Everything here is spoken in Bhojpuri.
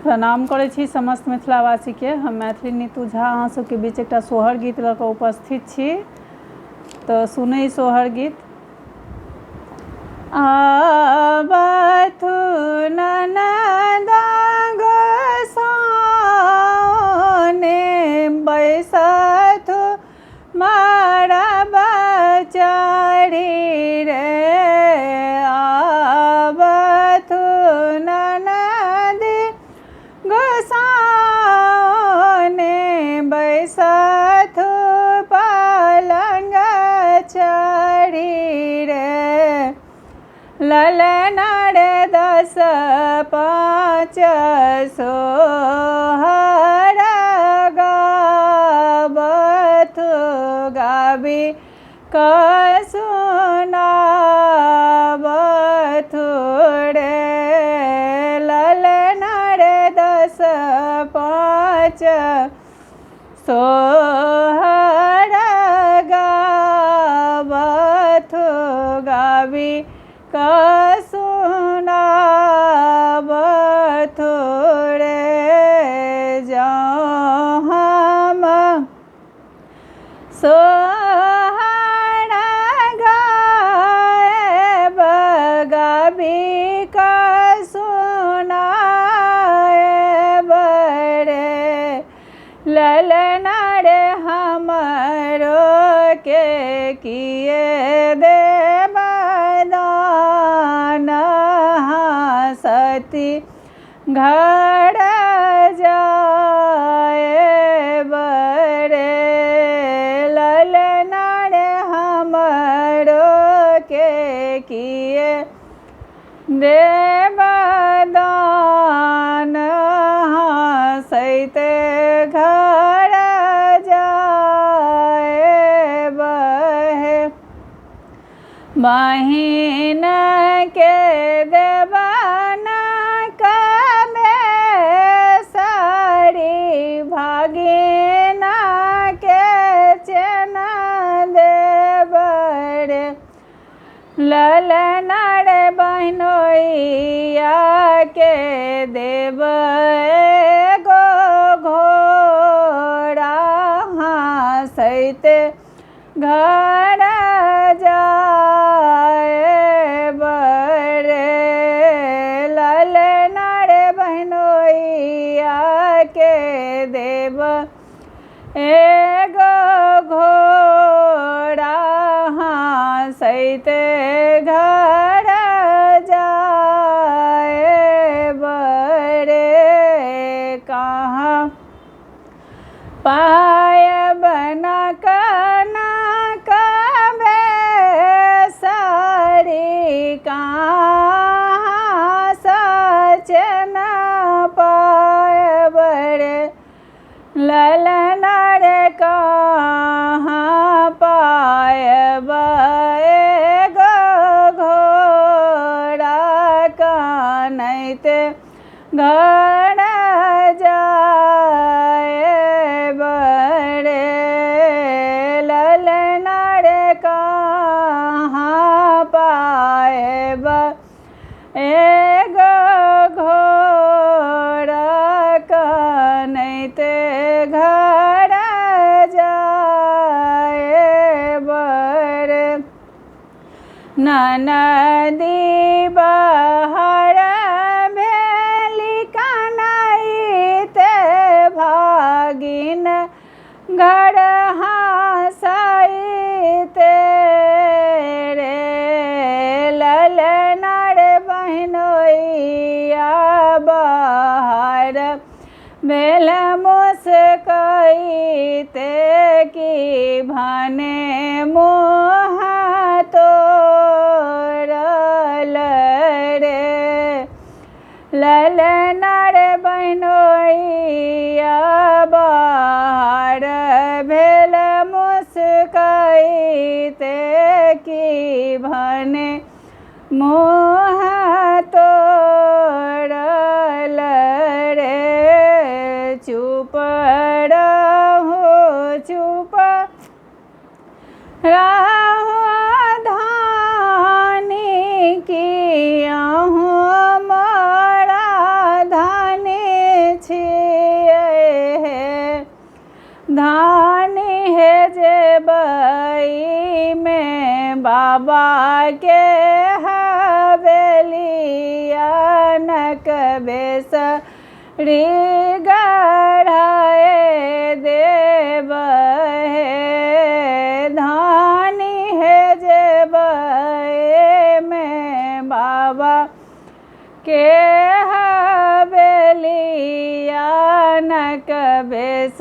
प्रणाम करै छी समस्त मिथिलावासी के। हम मैथिली नीतू झा अहाँ सबके बीच एकटा सोहर गीत लऽ कऽ उपस्थित छी। तऽ सुनै सोहर गीत। आबथु ननद गोसाउनि बैसथु मरब चढ़ी रे। आबथु ननद गोसाउनि बैसथु पलंग चढ़ी रे। ललना रे 10 5 सोहर गाबथु गाबी सुनाबथु रे। ललना रे 10 5 सोहर गाबथु गाबी सुनाबथु रे। जाऊँ हम सोहर गाएब गाबी सुनाएब रे। ललना रे हमरो के किए देब दान हँसती घर जाएब रे। ललना रे हमरो के किए देब दान हँसते घर जाएब हे। बहिन के देबन कबे सारी भागिन के चेना देब रे। ललना रे बहनोइया के देब एगो घोड़ा हँसते घर जाएब रे। ललना रे बहनोइया के देब एगो घोड़ा हँसते घर जाएब रे। कहाँ पायब न कनक बेसारी कहाँ सच न पायब रे। ललना रे कहाँ पायब एगो घोड़ा कानैते घर जाएब रे। ललना रे कहाँ पायब एगो घोड़ा कानैते घर जाएब रे। ननदी बाहर भेली कनैते भागिन घर हँसैते रे। ललना रे बहनोइया बाहर भेल मुस्कैते की भने मुँह तोड़ल रे। ललना रे बहनोइया बाहर भेल मुस्कैते की भने मुँह तोड़ल रे। चुप रहो चुप रहो धानी की मोरा धानी के हवेलिया नक बेसरी गढ़ाए देव हे धानी है जेबे में बाबा के हवेलिया नक बेस